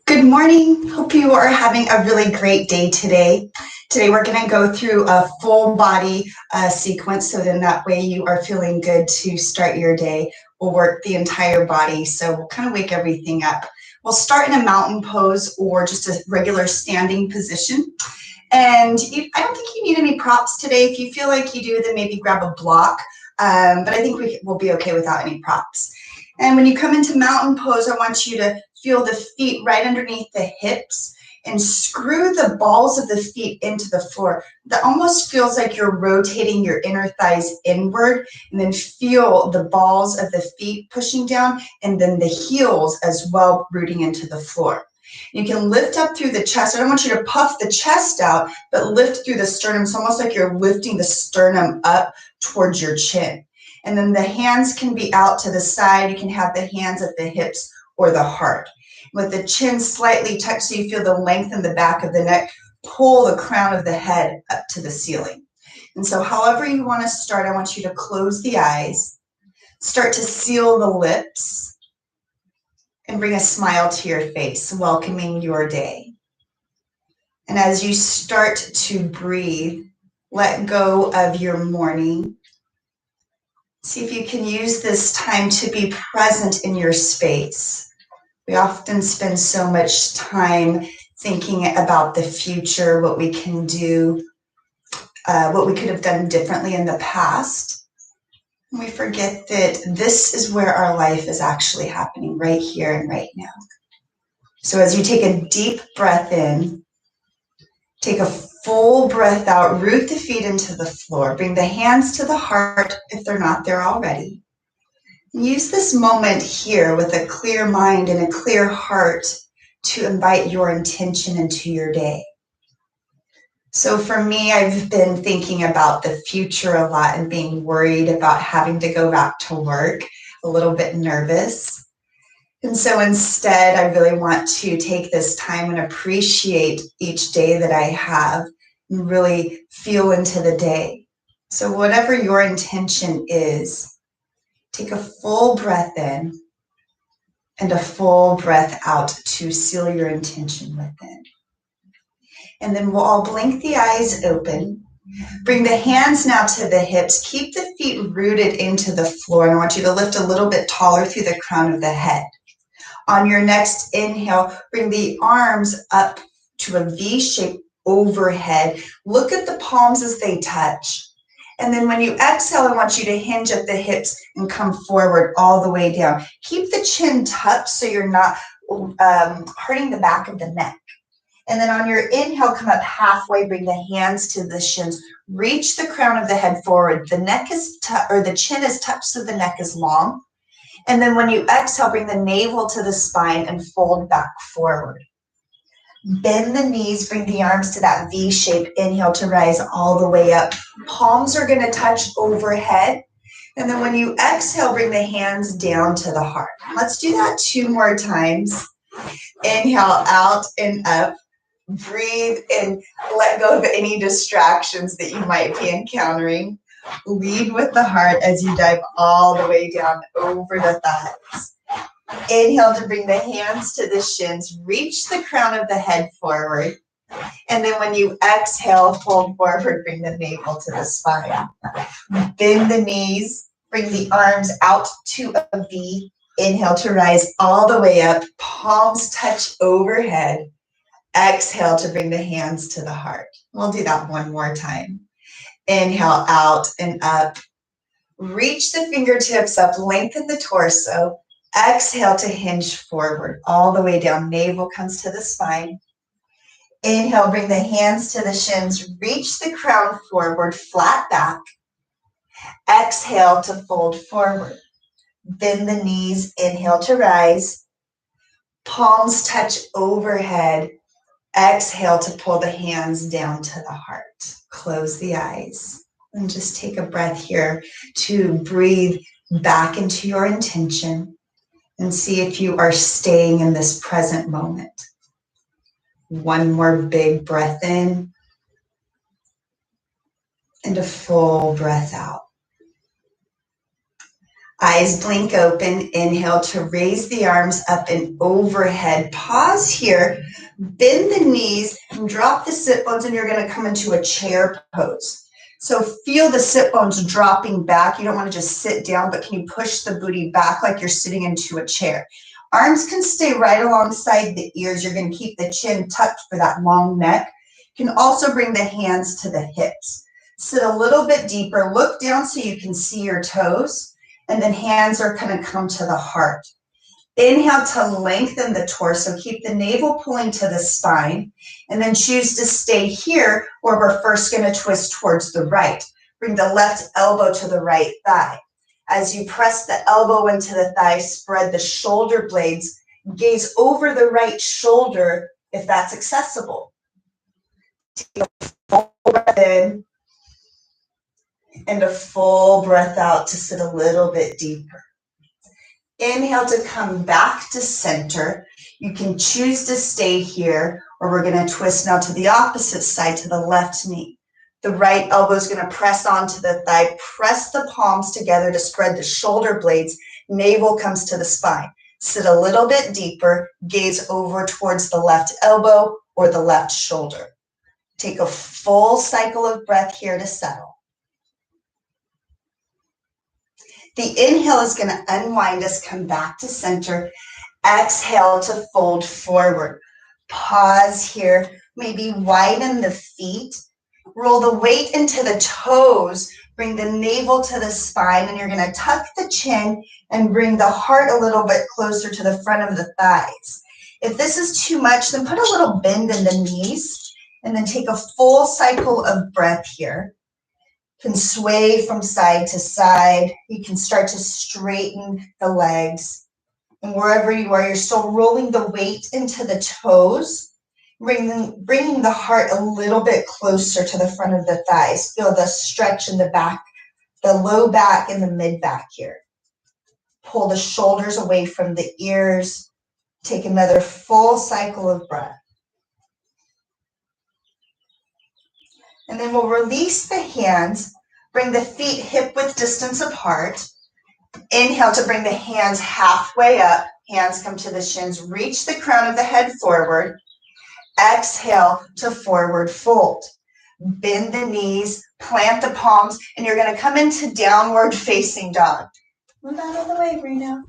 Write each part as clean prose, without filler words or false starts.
Good morning. Hope you are having a really great day today. Today we're going to go through a full body sequence, so then that way you are feeling good to start your day. We'll work the entire body, so we'll kind of wake everything up. We'll start in a mountain pose or just a regular standing position. And I don't think you need any props today. If you feel like you do, then maybe grab a block. But I think we'll be okay without any props. And when you come into mountain pose, I want you to feel the feet right underneath the hips and screw the balls of the feet into the floor. That almost feels like you're rotating your inner thighs inward, and then feel the balls of the feet pushing down, and then the heels as well rooting into the floor. You can lift up through the chest. I don't want you to puff the chest out, but lift through the sternum. It's almost like you're lifting the sternum up towards your chin. And then the hands can be out to the side. You can have the hands at the hips or the heart. With the chin slightly tucked so you feel the length in the back of the neck, pull the crown of the head up to the ceiling. And so however you want to start, I want you to close the eyes, start to seal the lips, and bring a smile to your face, welcoming your day. And as you start to breathe, let go of your morning. See if you can use this time to be present in your space. We often spend so much time thinking about the future, what we can do, what we could have done differently in the past. And we forget that this is where our life is actually happening, right here and right now. So as you take a deep breath in, take a full breath out, root the feet into the floor, bring the hands to the heart if they're not there already. Use this moment here with a clear mind and a clear heart to invite your intention into your day. So for me, I've been thinking about the future a lot and being worried about having to go back to work, a little bit nervous. And so instead, I really want to take this time and appreciate each day that I have and really feel into the day. So whatever your intention is, take a full breath in and a full breath out to seal your intention within. And then we'll all blink the eyes open. Bring the hands now to the hips. Keep the feet rooted into the floor. And I want you to lift a little bit taller through the crown of the head. On your next inhale, bring the arms up to a V shape overhead. Look at the palms as they touch. And then when you exhale, I want you to hinge at the hips and come forward all the way down. Keep the chin tucked so you're not hurting the back of the neck. And then on your inhale, come up halfway, bring the hands to the shins. Reach the crown of the head forward. The neck is the chin is tucked so the neck is long. And then when you exhale, bring the navel to the spine and fold back forward. Bend the knees, bring the arms to that V shape. Inhale to rise all the way up. Palms are going to touch overhead. And then when you exhale, bring the hands down to the heart. Let's do that 2 more times. Inhale out and up. Breathe and let go of any distractions that you might be encountering. Lead with the heart as you dive all the way down over the thighs. Inhale to bring the hands to the shins. Reach the crown of the head forward. And then when you exhale, fold forward, bring the navel to the spine. Bend the knees. Bring the arms out to a V. Inhale to rise all the way up. Palms touch overhead. Exhale to bring the hands to the heart. We'll do that 1 more time. Inhale out and up. Reach the fingertips up. Lengthen the torso. Exhale to hinge forward all the way down. Navel comes to the spine. Inhale, bring the hands to the shins. Reach the crown forward, flat back. Exhale to fold forward. Bend the knees. Inhale to rise. Palms touch overhead. Exhale to pull the hands down to the heart. Close the eyes and just take a breath here to breathe back into your intention. And see if you are staying in this present moment. 1 more big breath in. And a full breath out. Eyes blink open. Inhale to raise the arms up and overhead. Pause here. Bend the knees and drop the sit bones, and you're going to come into a chair pose. So feel the sit bones dropping back. You don't want to just sit down, but can you push the booty back like you're sitting into a chair? Arms can stay right alongside the ears. You're going to keep the chin tucked for that long neck. You can also bring the hands to the hips. Sit a little bit deeper. Look down so you can see your toes. And then hands are going to come to the heart. Inhale to lengthen the torso. Keep the navel pulling to the spine. And then choose to stay here where we're first going to twist towards the right. Bring the left elbow to the right thigh. As you press the elbow into the thigh, spread the shoulder blades. Gaze over the right shoulder if that's accessible. Take a full breath in and a full breath out to sit a little bit deeper. Inhale to come back to center. You can choose to stay here, or we're going to twist now to the opposite side, to the left knee. The right elbow is going to press onto the thigh. Press the palms together to spread the shoulder blades. Navel comes to the spine. Sit a little bit deeper. Gaze over towards the left elbow or the left shoulder. Take a full cycle of breath here to settle. The inhale is going to unwind us, come back to center. Exhale to fold forward. Pause here. Maybe widen the feet. Roll the weight into the toes. Bring the navel to the spine, and you're going to tuck the chin and bring the heart a little bit closer to the front of the thighs. If this is too much, then put a little bend in the knees, and then take a full cycle of breath here. You can sway from side to side. You can start to straighten the legs. And wherever you are, you're still rolling the weight into the toes, bringing the heart a little bit closer to the front of the thighs. Feel the stretch in the back, the low back and the mid back here. Pull the shoulders away from the ears. Take another full cycle of breath. And then we'll release the hands. Bring the feet hip-width distance apart. Inhale to bring the hands halfway up. Hands come to the shins. Reach the crown of the head forward. Exhale to forward fold. Bend the knees, plant the palms, and you're going to come into downward facing dog. Move out of the way, Bruno.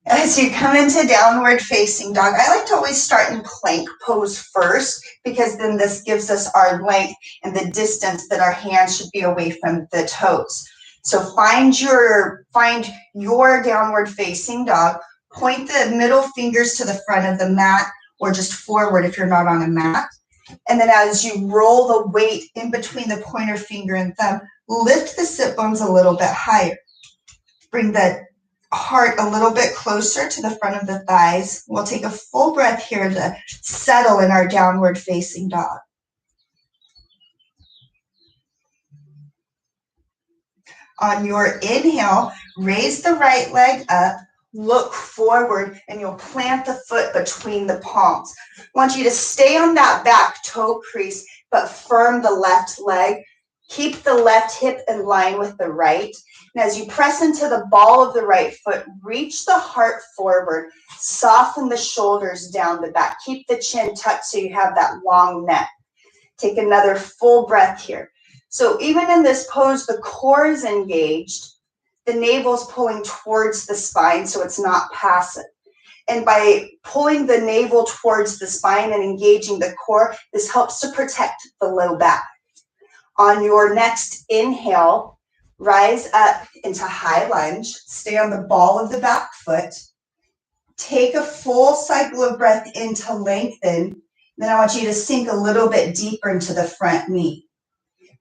As you come into downward facing dog, I like to always start in plank pose first, because then this gives us our length and the distance that our hands should be away from the toes. So find your downward facing dog. Point the middle fingers to the front of the mat, or just forward if you're not on a mat. And then as you roll the weight in between the pointer finger and thumb, lift the sit bones a little bit higher. Bring the heart a little bit closer to the front of the thighs. We'll take a full breath here to settle in our downward facing dog. On your inhale, raise the right leg up, look forward, and you'll plant the foot between the palms. I want you to stay on that back toe crease, but firm the left leg. Keep the left hip in line with the right. And as you press into the ball of the right foot, reach the heart forward. Soften the shoulders down the back. Keep the chin tucked so you have that long neck. Take another full breath here. So even in this pose, the core is engaged. The navel's pulling towards the spine, so it's not passive. And by pulling the navel towards the spine and engaging the core, this helps to protect the low back. On your next inhale, rise up into high lunge. Stay on the ball of the back foot. Take a full cycle of breath in to lengthen. Then I want you to sink a little bit deeper into the front knee.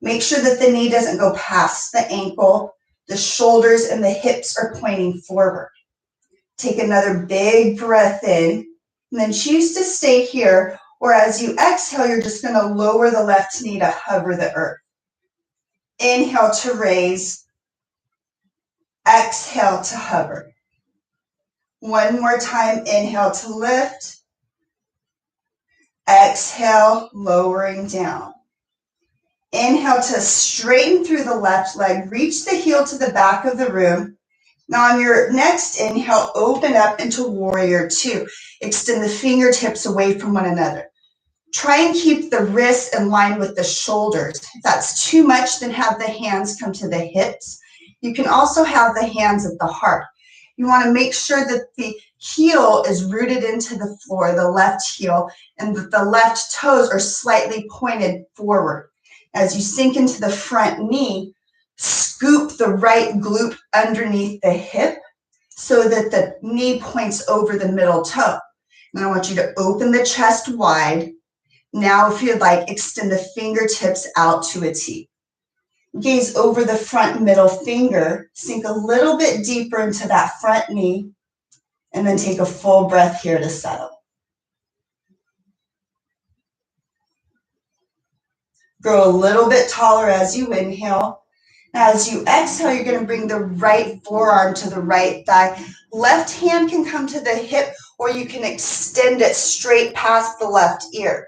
Make sure that the knee doesn't go past the ankle. The shoulders and the hips are pointing forward. Take another big breath in, and then choose to stay here, or as you exhale, you're just going to lower the left knee to hover the earth. Inhale to raise. Exhale to hover. One more time, inhale to lift. Exhale, lowering down. Inhale to straighten through the left leg. Reach the heel to the back of the room. Now on your next inhale, open up into warrior two. Extend the fingertips away from one another. Try and keep the wrists in line with the shoulders. If that's too much, then have the hands come to the hips. You can also have the hands at the heart. You want to make sure that the heel is rooted into the floor, the left heel, and that the left toes are slightly pointed forward. As you sink into the front knee, scoop the right glute underneath the hip so that the knee points over the middle toe. And I want you to open the chest wide. Now, if you'd like, extend the fingertips out to a T. Gaze over the front middle finger, sink a little bit deeper into that front knee, and then take a full breath here to settle. Grow a little bit taller as you inhale. As you exhale, you're going to bring the right forearm to the right thigh. Left hand can come to the hip, or you can extend it straight past the left ear.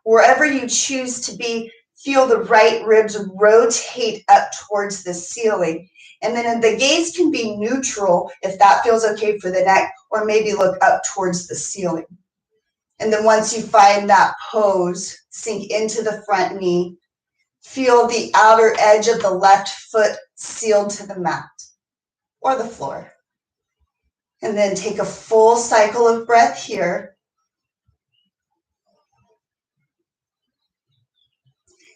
Wherever you choose to be, feel the right ribs rotate up towards the ceiling. And then the gaze can be neutral if that feels okay for the neck, or maybe look up towards the ceiling. And then once you find that pose, sink into the front knee. Feel the outer edge of the left foot sealed to the mat or the floor. And then take a full cycle of breath here.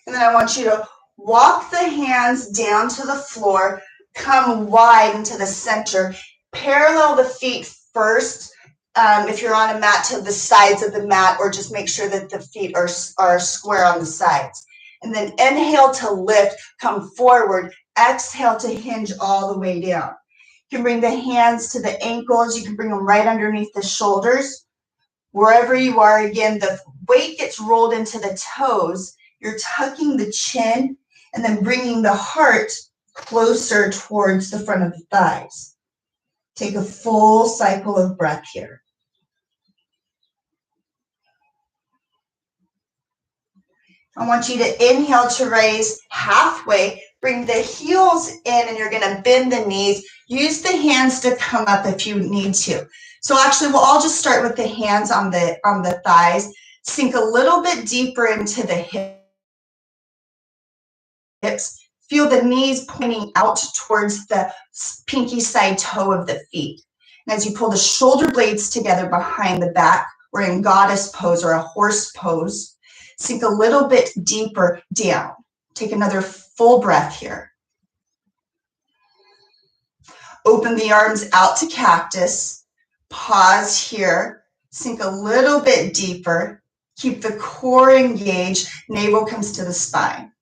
And then I want you to walk the hands down to the floor, come wide into the center, parallel the feet first. If you're on a mat, to the sides of the mat, or just make sure that the feet are square on the sides. And then inhale to lift, come forward. Exhale to hinge all the way down. You can bring the hands to the ankles. You can bring them right underneath the shoulders. Wherever you are, again, the weight gets rolled into the toes. You're tucking the chin and then bringing the heart closer towards the front of the thighs. Take a full cycle of breath here. I want you to inhale to raise halfway. Bring the heels in, and you're going to bend the knees. Use the hands to come up if you need to. So actually, we'll all just start with the hands on the thighs. Sink a little bit deeper into the hips. Feel the knees pointing out towards the pinky side toe of the feet. And as you pull the shoulder blades together behind the back, we're in goddess pose or a horse pose. Sink a little bit deeper down. Take another full breath here. Open the arms out to cactus. Pause here. Sink a little bit deeper. Keep the core engaged. Navel comes to the spine.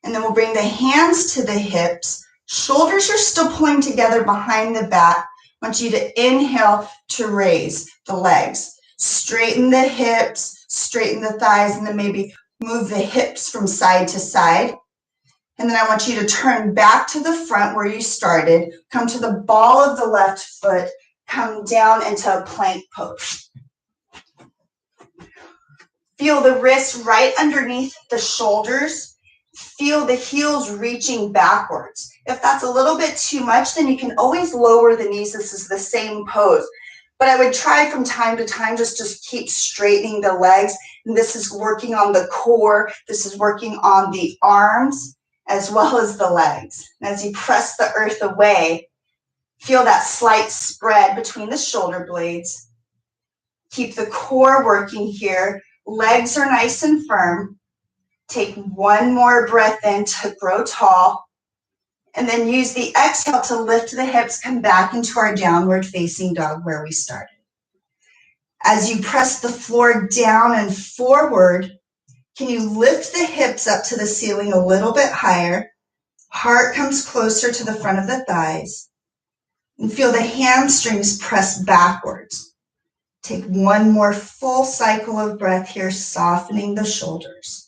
And then we'll bring the hands to the hips. Shoulders are still pulling together behind the back. I want you to inhale to raise the legs. Straighten the hips, straighten the thighs, and then maybe move the hips from side to side. And then I want you to turn back to the front where you started. Come to the ball of the left foot. Come down into a plank pose. Feel the wrists right underneath the shoulders. Feel the heels reaching backwards. If that's a little bit too much, then you can always lower the knees. This is the same pose. But I would try from time to time just to keep straightening the legs. And this is working on the core. This is working on the arms as well as the legs. And as you press the earth away, feel that slight spread between the shoulder blades. Keep the core working here. Legs are nice and firm. Take one more breath in to grow tall. And then use the exhale to lift the hips, come back into our downward facing dog where we started. As you press the floor down and forward, can you lift the hips up to the ceiling a little bit higher? Heart comes closer to the front of the thighs. And feel the hamstrings press backwards. Take one more full cycle of breath here, softening the shoulders.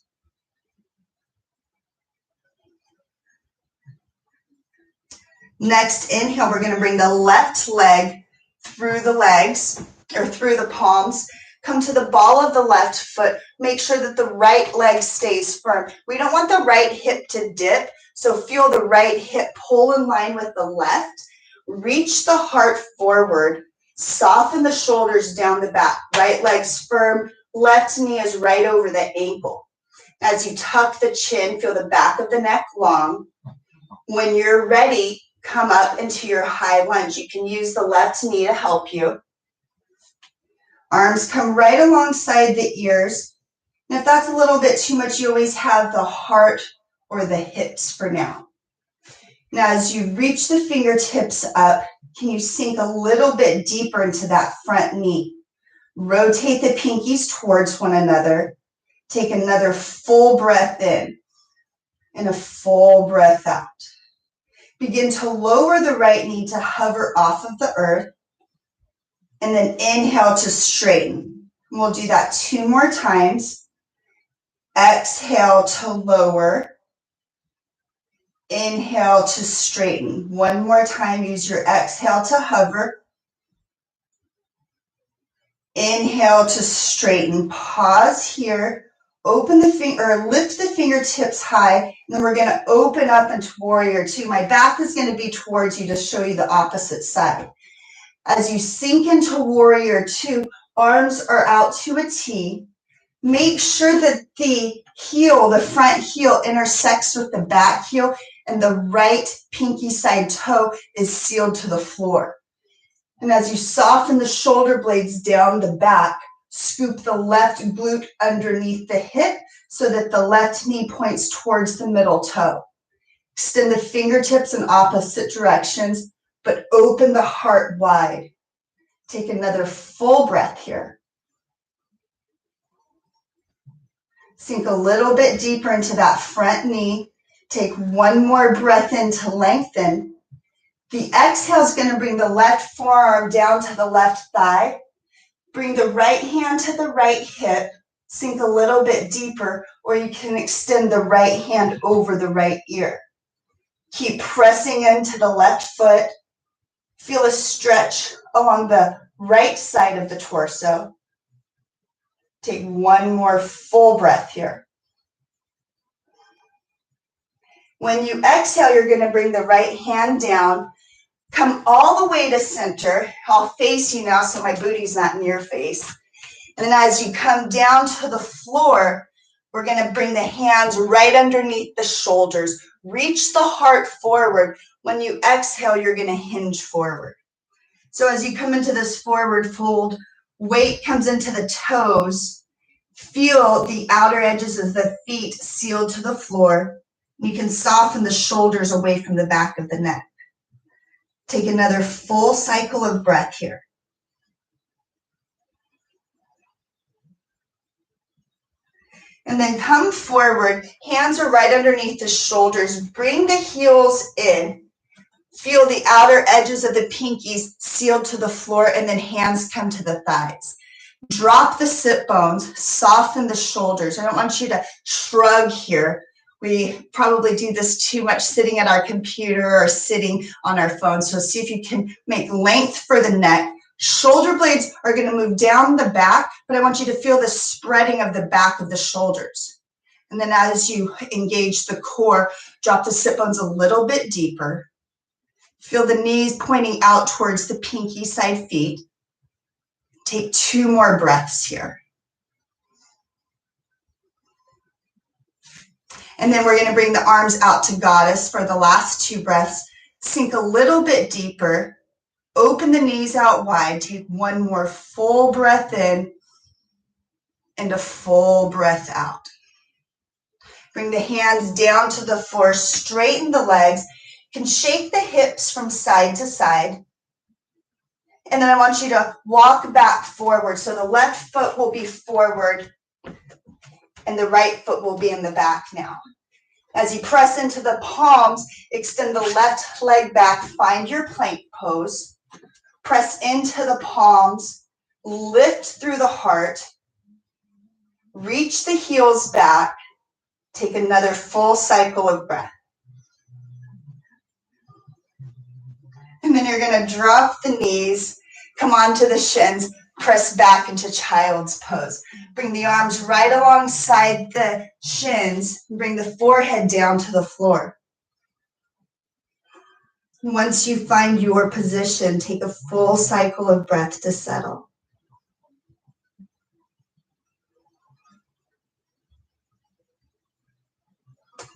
Next inhale, we're going to bring the left leg through the legs or through the palms. Come to the ball of the left foot. Make sure that the right leg stays firm. We don't want the right hip to dip, so feel the right hip pull in line with the left. Reach the heart forward. Soften the shoulders down the back. Right leg's firm. Left knee is right over the ankle. As you tuck the chin, feel the back of the neck long. When you're ready, come up into your high lunge. You can use the left knee to help you. Arms come right alongside the ears. And if that's a little bit too much, you always have the heart or the hips for now. Now, as you reach the fingertips up, can you sink a little bit deeper into that front knee? Rotate the pinkies towards one another. Take another full breath in and a full breath out. Begin to lower the right knee to hover off of the earth. And then inhale to straighten. We'll do that 2 more times. Exhale to lower. Inhale to straighten. 1 more time. Use your exhale to hover. Inhale to straighten. Pause here. Open the lift the fingertips high. And then we're going to open up into warrior 2. My back is going to be towards you to show you the opposite side. As you sink into warrior 2, arms are out to a T. Make sure that the heel, the front heel, intersects with the back heel and the right pinky side toe is sealed to the floor. And as you soften the shoulder blades down the back, scoop the left glute underneath the hip so that the left knee points towards the middle toe. Extend the fingertips in opposite directions, but open the heart wide. Take another full breath here. Sink a little bit deeper into that front knee. Take 1 more breath in to lengthen. The exhale is going to bring the left forearm down to the left thigh. Bring the right hand to the right hip. Sink a little bit deeper, or you can extend the right hand over the right ear. Keep pressing into the left foot. Feel a stretch along the right side of the torso. Take 1 more full breath here. When you exhale, you're going to bring the right hand down. Come all the way to center. I'll face you now so my booty's not in your face. And then as you come down to the floor, we're going to bring the hands right underneath the shoulders. Reach the heart forward. When you exhale, you're going to hinge forward. So as you come into this forward fold, weight comes into the toes. Feel the outer edges of the feet sealed to the floor. You can soften the shoulders away from the back of the neck. Take another full cycle of breath here. And then come forward. Hands are right underneath the shoulders. Bring the heels in. Feel the outer edges of the pinkies sealed to the floor, and then hands come to the thighs. Drop the sit bones, soften the shoulders. I don't want you to shrug here. We probably do this too much sitting at our computer or sitting on our phone. So see if you can make length for the neck. Shoulder blades are going to move down the back, but I want you to feel the spreading of the back of the shoulders. And then as you engage the core, drop the sit bones a little bit deeper. Feel the knees pointing out towards the pinky side feet. Take 2 more breaths here. And then we're going to bring the arms out to goddess for the last 2 breaths. Sink a little bit deeper. Open the knees out wide. Take 1 more full breath in and a full breath out. Bring the hands down to the floor. Straighten the legs. You can shake the hips from side to side. And then I want you to walk back forward. So the left foot will be forward and the right foot will be in the back now. As you press into the palms, extend the left leg back. Find your plank pose. Press into the palms. Lift through the heart. Reach the heels back. Take another full cycle of breath. And then you're going to drop the knees, come onto the shins, Press back into child's pose. Bring the arms right alongside the shins. Bring the forehead down to the floor. Once you find your position, take a full cycle of breath to settle.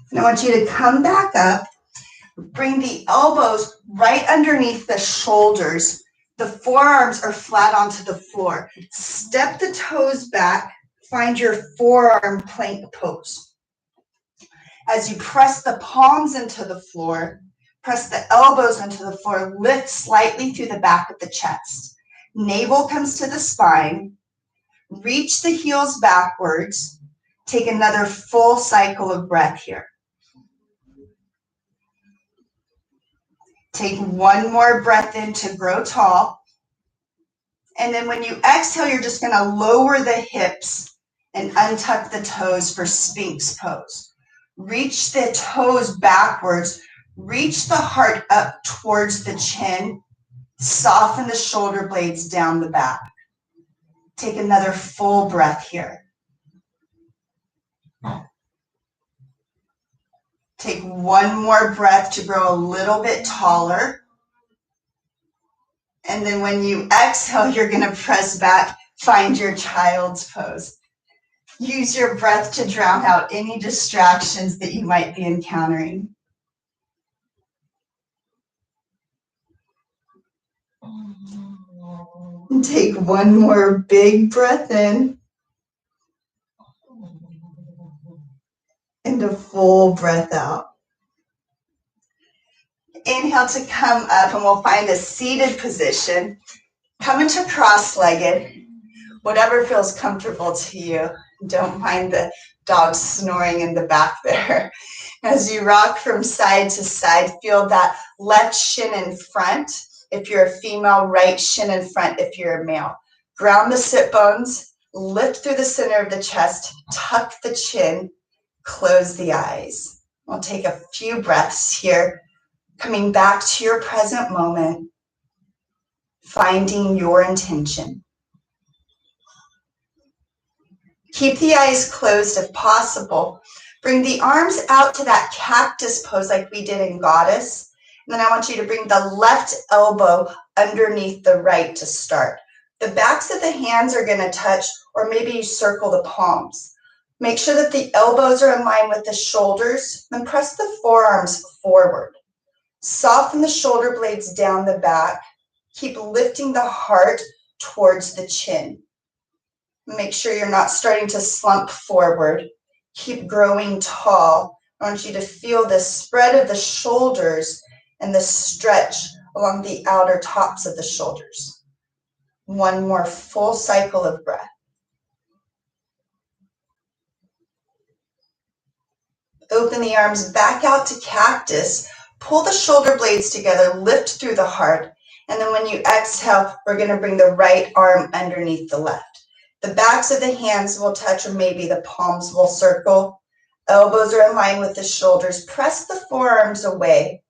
And I want you to come back up. Bring the elbows right underneath the shoulders. The forearms are flat onto the floor. Step the toes back. Find your forearm plank pose. As you press the palms into the floor, press the elbows into the floor, lift slightly through the back of the chest. Navel comes to the spine. Reach the heels backwards. Take another full cycle of breath here. Take one more breath in to grow tall. And then when you exhale, you're just going to lower the hips and untuck the toes for Sphinx pose. Reach the toes backwards. Reach the heart up towards the chin. Soften the shoulder blades down the back. Take another full breath here. Take one more breath to grow a little bit taller. And then when you exhale, you're going to press back, find your child's pose. Use your breath to drown out any distractions that you might be encountering. And take one more big breath in. And a full breath out. Inhale to come up, and we'll find a seated position. Come into cross-legged, whatever feels comfortable to you. Don't mind the dog snoring in the back there. As you rock from side to side, feel that left shin in front. If you're a female, right shin in front if you're a male. Ground the sit bones, lift through the center of the chest, tuck the chin, close the eyes. We'll take a few breaths here, coming back to your present moment, finding your intention. Keep the eyes closed if possible. Bring the arms out to that cactus pose like we did in Goddess. And then I want you to bring the left elbow underneath the right to start. The backs of the hands are going to touch, or maybe you circle the palms. Make sure that the elbows are in line with the shoulders, and press the forearms forward. Soften the shoulder blades down the back. Keep lifting the heart towards the chin. Make sure you're not starting to slump forward. Keep growing tall. I want you to feel the spread of the shoulders and the stretch along the outer tops of the shoulders. One more full cycle of breath. Open the arms back out to cactus. Pull the shoulder blades together, lift through the heart. And then when you exhale, we're going to bring the right arm underneath the left. The backs of the hands will touch, or maybe the palms will circle. Elbows are in line with the shoulders. Press the forearms away.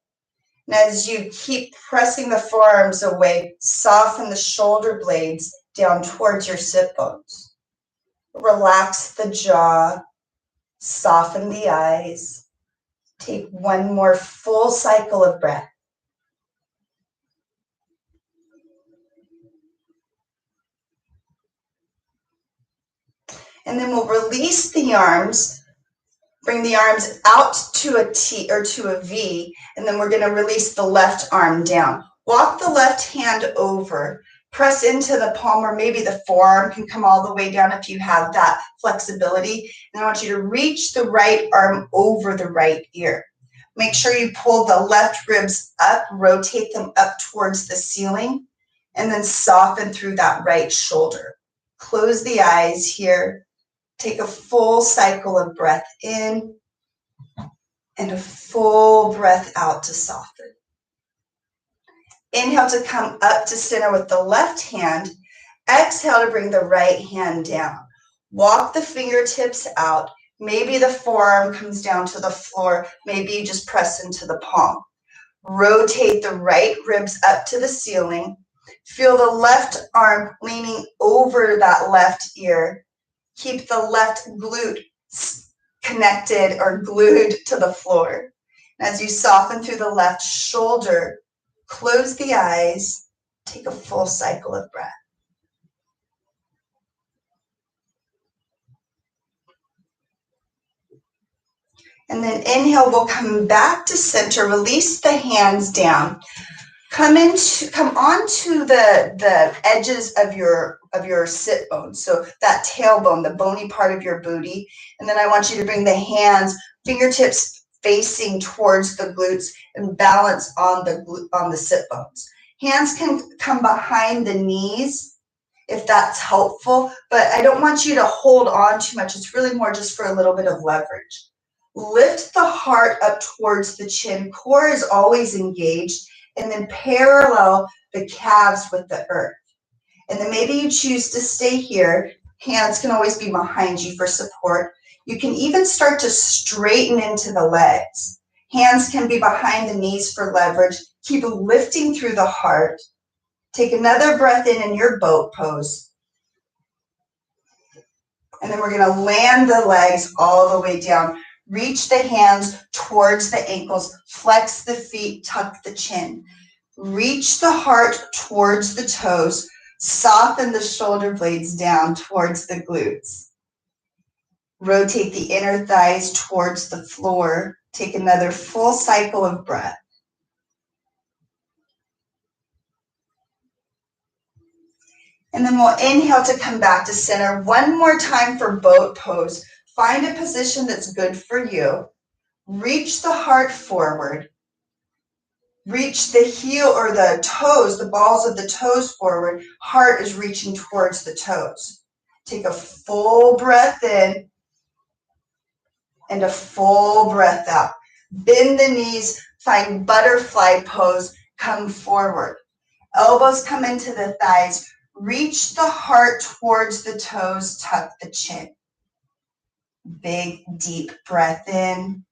And as you keep pressing the forearms away, soften the shoulder blades down towards your sit bones. Relax the jaw. Soften the eyes. Take one more full cycle of breath. And then we'll release the arms, bring the arms out to a T or to a V, and then we're going to release the left arm down. Walk the left hand over, press into the palm, or maybe the forearm can come all the way down if you have that flexibility. And I want you to reach the right arm over the right ear. Make sure you pull the left ribs up, rotate them up towards the ceiling, and then soften through that right shoulder. Close the eyes here. Take a full cycle of breath in and a full breath out to soften. Inhale to come up to center with the left hand. Exhale to bring the right hand down. Walk the fingertips out. Maybe the forearm comes down to the floor. Maybe you just press into the palm. Rotate the right ribs up to the ceiling. Feel the left arm leaning over that left ear. Keep the left glute connected or glued to the floor. As you soften through the left shoulder, close the eyes, take a full cycle of breath. And then inhale, we'll come back to center, release the hands down. Come onto the edges of your sit bones, so that tailbone, the bony part of your booty. And then I want you to bring the hands, fingertips facing towards the glutes and balance on the sit bones. Hands can come behind the knees if that's helpful, but I don't want you to hold on too much. It's really more just for a little bit of leverage. Lift the heart up towards the chin. Core is always engaged. And then parallel the calves with the earth. And then maybe you choose to stay here. Hands can always be behind you for support. You can even start to straighten into the legs. Hands can be behind the knees for leverage. Keep lifting through the heart. Take another breath in your boat pose. And then we're going to land the legs all the way down. Reach the hands towards the ankles, flex the feet, tuck the chin. Reach the heart towards the toes, soften the shoulder blades down towards the glutes. Rotate the inner thighs towards the floor. Take another full cycle of breath. And then we'll inhale to come back to center. One more time for boat pose. Find a position that's good for you. Reach the heart forward. Reach the heel or the toes, the balls of the toes forward. Heart is reaching towards the toes. Take a full breath in and a full breath out. Bend the knees, find butterfly pose, come forward. Elbows come into the thighs. Reach the heart towards the toes, tuck the chin. Big, deep breath in.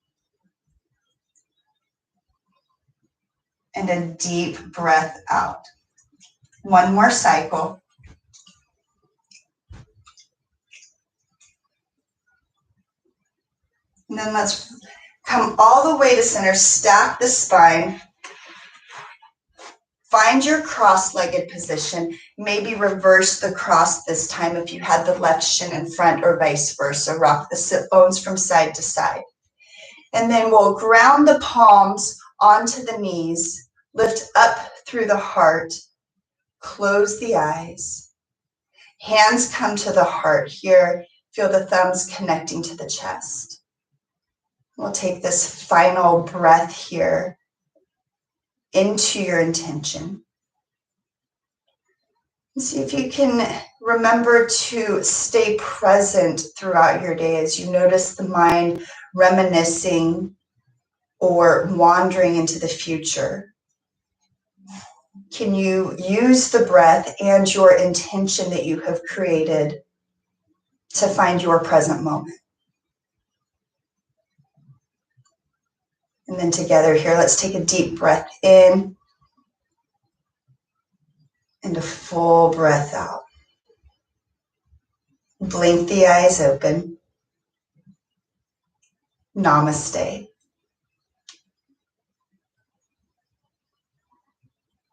And a deep breath out. One more cycle. And then let's come all the way to center, stack the spine. Find your cross-legged position. Maybe reverse the cross this time if you had the left shin in front or vice versa. Rock the sit bones from side to side. And then we'll ground the palms onto the knees. Lift up through the heart. Close the eyes. Hands come to the heart here. Feel the thumbs connecting to the chest. We'll take this final breath here into your intention. See if you can remember to stay present throughout your day as you notice the mind reminiscing or wandering into the future. Can you use the breath and your intention that you have created to find your present moment? And then together here, let's take a deep breath in and a full breath out. Blink the eyes open. Namaste.